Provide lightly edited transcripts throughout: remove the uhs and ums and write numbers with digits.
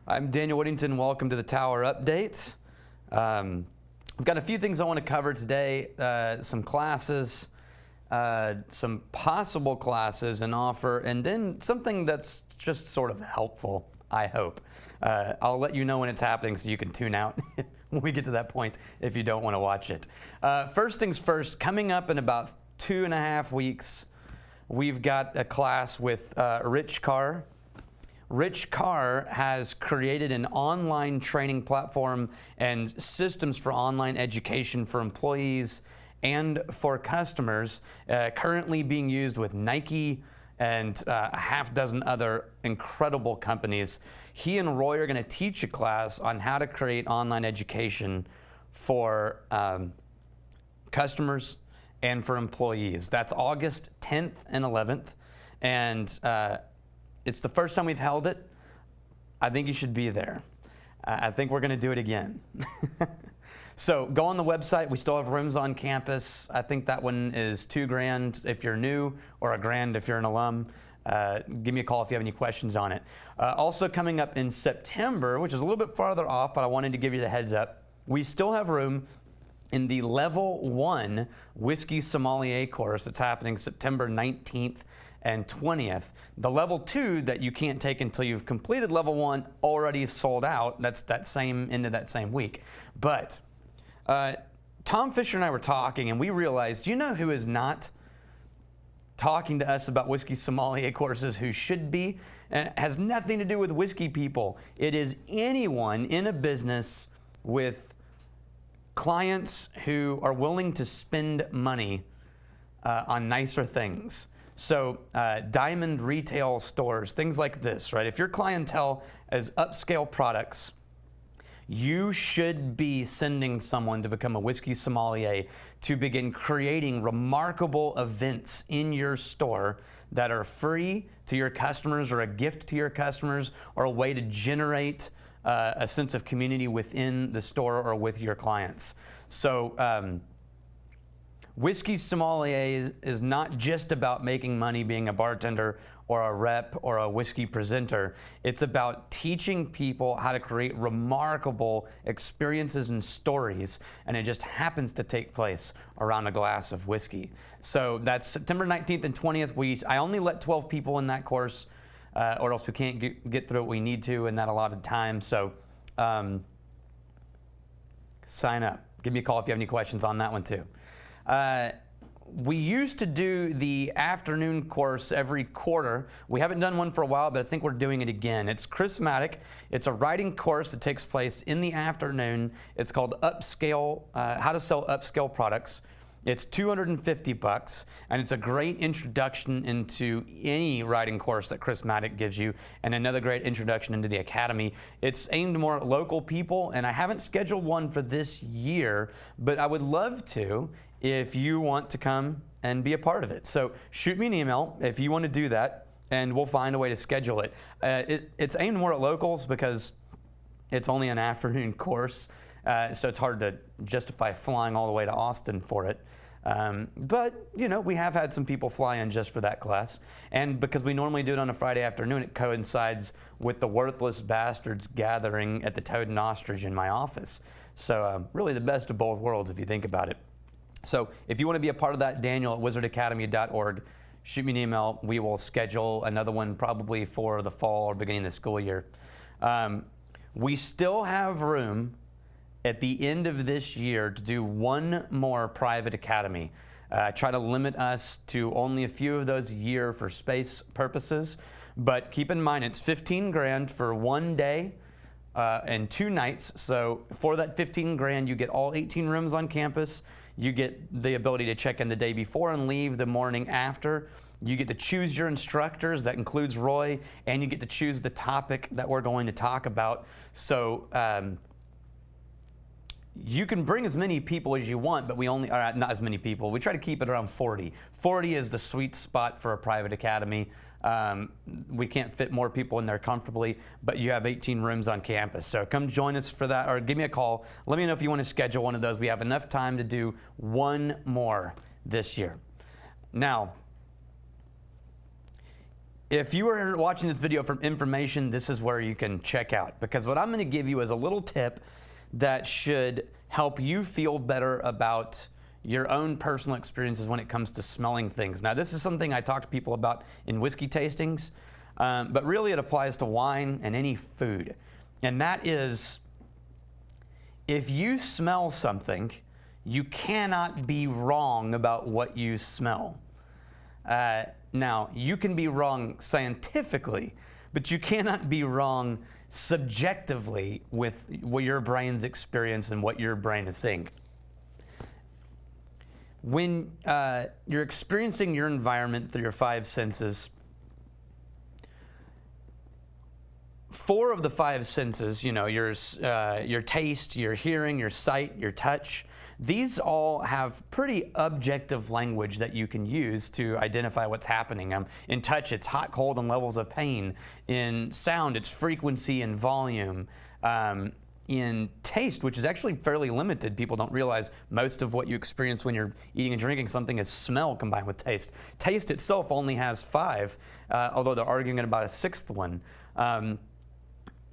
I'm Daniel Whittington. Welcome to the Tower Update. We've got a few things I want to cover today. Some classes, some possible classes and offer, and then something that's just sort of helpful, I hope. I'll let you know when it's happening so you can tune out when we get to that point if you don't want to watch it. First things first, coming up in about 2.5 weeks, we've got a class with Rich Carr. Rich Carr has created an online training platform and systems for online education for employees and for customers, currently being used with Nike and a half dozen other incredible companies. He and Roy are going to teach a class on how to create online education for customers and for employees. That's August 10th and 11th. And it's the first time we've held it. I think you should be there. I think we're going to do it again. So go on the website. We still have rooms on campus. I think that one is $2,000 if you're new or $1,000 if you're an alum. Give me a call if you have any questions on it. Also coming up in September, which is a little bit farther off, but I wanted to give you the heads up. We still have room in the Level 1 Whiskey Sommelier course. It's happening September 19th and 20th. The Level 2 that you can't take until you've completed Level 1 already sold out. That's that same end of that same week. But Tom Fisher and I were talking, and we realized, you know who is not talking to us about whiskey sommelier courses who should be? And it has nothing to do with whiskey people. It is anyone in a business with clients who are willing to spend money on nicer things. So diamond retail stores, things like this, right? If your clientele is upscale products, you should be sending someone to become a whiskey sommelier to begin creating remarkable events in your store that are free to your customers or a gift to your customers or a way to generate a sense of community within the store or with your clients. So whiskey sommelier is not just about making money being a bartender or a rep or a whiskey presenter. It's about teaching people how to create remarkable experiences and stories, and it just happens to take place around a glass of whiskey. So that's September 19th and 20th. I only let 12 people in that course, or else we can't get through what we need to in that allotted time. So sign up. Give me a call if you have any questions on that one too. We used to do the afternoon course every quarter. We haven't done one for a while, but I think we're doing it again. It's charismatic. It's a writing course that takes place in the afternoon. It's called Upscale, How to Sell Upscale Products. It's $250, and it's a great introduction into any writing course that Charismatic gives you, and another great introduction into the Academy. It's aimed more at local people, and I haven't scheduled one for this year, but I would love to if you want to come and be a part of it. So shoot me an email if you want to do that, and we'll find a way to schedule it. It's aimed more at locals because it's only an afternoon course, so it's hard to justify flying all the way to Austin for it. But, you know, we have had some people fly in just for that class. And because we normally do it on a Friday afternoon, it coincides with the Worthless Bastards gathering at the Toad and Ostrich in my office. So really the best of both worlds if you think about it. So if you want to be a part of that, Daniel at wizardacademy.org, shoot me an email. We will schedule another one probably for the fall or beginning of the school year. We still have room at the end of this year to do one more private academy. Try to limit us to only a few of those a year for space purposes. But keep in mind, it's $15,000 for one day and 2 nights. So for that $15,000, you get all 18 rooms on campus. You get the ability to check in the day before and leave the morning after. You get to choose your instructors. That includes Roy. And you get to choose the topic that we're going to talk about. So you can bring as many people as you want, but we only are not as many people. We try to keep it around 40. 40 is the sweet spot for a private academy. We can't fit more people in there comfortably, but you have 18 rooms on campus. So come join us for that, or give me a call. Let me know if you want to schedule one of those. We have enough time to do one more this year. Now, If you are watching this video for information, this is where you can check out, because what I'm going to give you is a little tip that should help you feel better about your own personal experiences when it comes to smelling things. Now, this is something I talk to people about in whiskey tastings, but really it applies to wine and any food. And that is, if you smell something, you cannot be wrong about what you smell. Now, you can be wrong scientifically, but you cannot be wrong subjectively with what your brain's experience and what your brain is seeing. When you're experiencing your environment through your five senses, 4 of the 5 senses, you know, your taste, your hearing, your sight, your touch, these all have pretty objective language that you can use to identify what's happening. In touch, it's hot, cold, and levels of pain. In sound, it's frequency and volume. In taste, which is actually fairly limited, people don't realize most of what you experience when you're eating and drinking something is smell combined with taste. Taste itself only has 5, although they're arguing about a 6th one.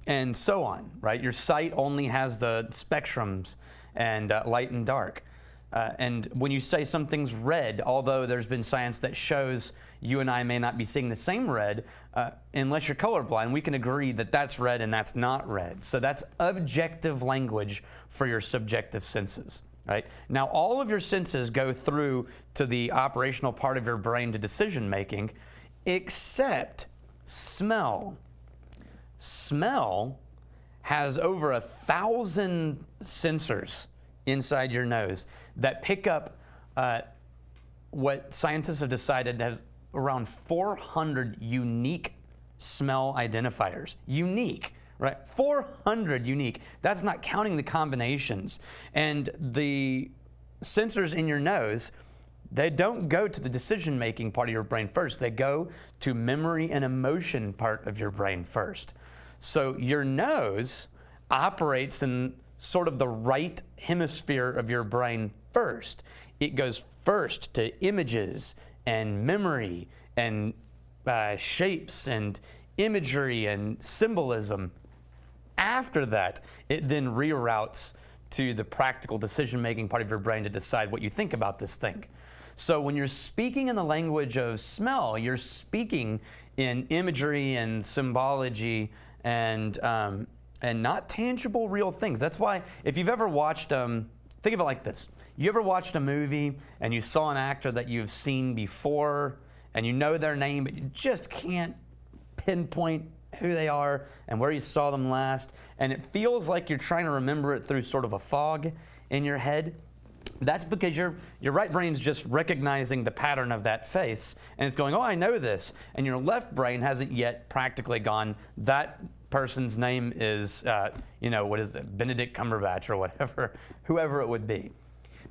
And so on, right? Your sight only has the spectrums and light and dark. And when you say something's red, although there's been science that shows you and I may not be seeing the same red, unless you're colorblind, we can agree that that's red and that's not red. So that's objective language for your subjective senses, right? Now, all of your senses go through to the operational part of your brain to decision making, except smell. Smell has over 1,000 sensors inside your nose that pick up what scientists have decided to have around 400 unique smell identifiers. Unique, right? 400 unique. That's not counting the combinations. And the sensors in your nose, they don't go to the decision-making part of your brain first. They go to memory and emotion part of your brain first. So your nose operates in sort of the right hemisphere of your brain first. It goes first to images and memory and shapes and imagery and symbolism. After that, it then reroutes to the practical decision-making part of your brain to decide what you think about this thing. So when you're speaking in the language of smell, you're speaking in imagery and symbology and not tangible, real things. That's why if you've ever watched, think of it like this. You ever watched a movie and you saw an actor that you've seen before and you know their name, but you just can't pinpoint who they are and where you saw them last, and it feels like you're trying to remember it through sort of a fog in your head? That's because your right brain's just recognizing the pattern of that face, and it's going, oh, I know this. And your left brain hasn't yet practically gone, that person's name is, what is it, Benedict Cumberbatch or whatever, whoever it would be.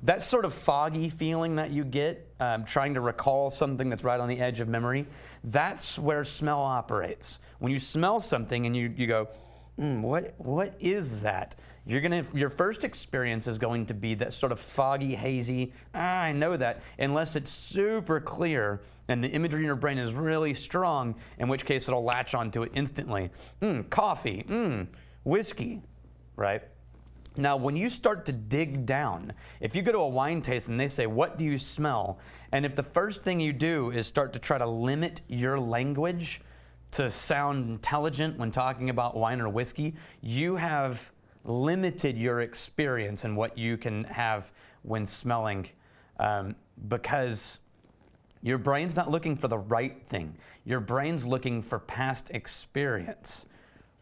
That sort of foggy feeling that you get, trying to recall something that's right on the edge of memory, that's where smell operates. When you smell something and you go, what is that? Your first experience is going to be that sort of foggy, hazy, I know that, unless it's super clear and the imagery in your brain is really strong, in which case it'll latch onto it instantly. Coffee, whiskey, right? Now, when you start to dig down, if you go to a wine taste and they say, what do you smell? And if the first thing you do is start to try to limit your language to sound intelligent when talking about wine or whiskey, you have limited your experience and what you can have when smelling, because your brain's not looking for the right thing. Your brain's looking for past experience,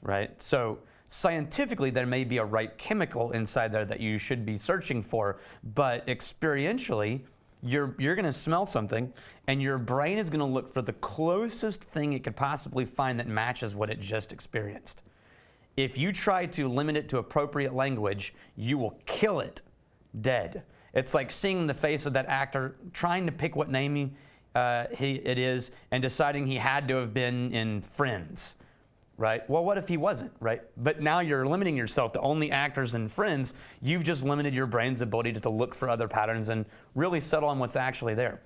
right? So scientifically, there may be a right chemical inside there that you should be searching for, but experientially, you're going to smell something and your brain is going to look for the closest thing it could possibly find that matches what it just experienced. If you try to limit it to appropriate language, you will kill it dead. It's like seeing the face of that actor, trying to pick what name it is, and deciding he had to have been in Friends, right? Well, what if he wasn't, right? But now you're limiting yourself to only actors and Friends. You've just limited your brain's ability to look for other patterns and really settle on what's actually there.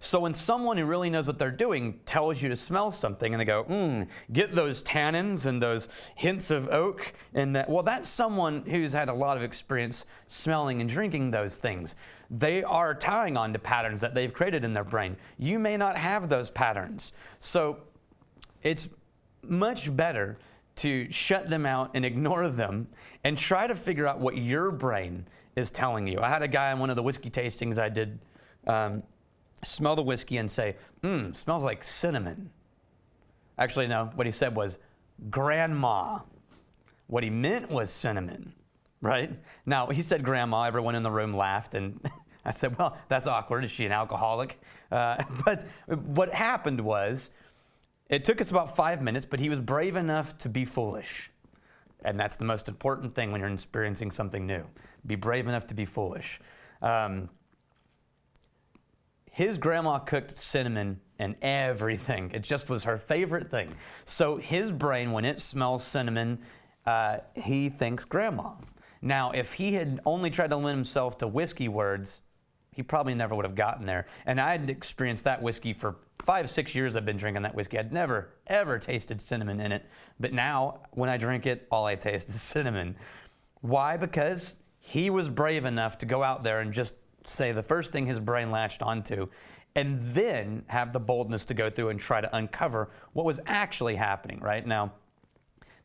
So when someone who really knows what they're doing tells you to smell something and they go, get those tannins and those hints of oak, and that, well, that's someone who's had a lot of experience smelling and drinking those things. They are tying on to patterns that they've created in their brain. You may not have those patterns. So it's much better to shut them out and ignore them and try to figure out what your brain is telling you. I had a guy in one of the whiskey tastings I did smell the whiskey and say, smells like cinnamon. Actually, no, what he said was grandma. What he meant was cinnamon, right? Now, he said grandma, everyone in the room laughed, and I said, well, that's awkward. Is she an alcoholic? But what happened was, it took us about 5 minutes, but he was brave enough to be foolish. And that's the most important thing when you're experiencing something new. Be brave enough to be foolish. His grandma cooked cinnamon and everything. It just was her favorite thing. So his brain, when it smells cinnamon, he thinks grandma. Now, if he had only tried to limit himself to whiskey words, he probably never would have gotten there. And I had experienced that whiskey for 5-6 years I've been drinking that whiskey. I'd never, ever tasted cinnamon in it. But now, when I drink it, all I taste is cinnamon. Why? Because he was brave enough to go out there and just say the first thing his brain latched onto, and then have the boldness to go through and try to uncover what was actually happening, right? Now,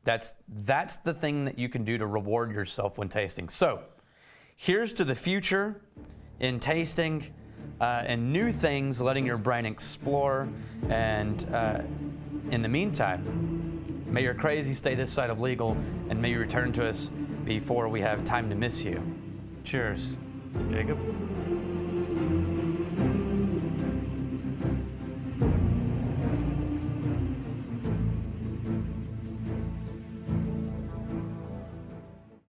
that's the thing that you can do to reward yourself when tasting. So, here's to the future in tasting and new things, letting your brain explore. And in the meantime, may your crazy stay this side of legal, and may you return to us before we have time to miss you. Cheers. Jacob?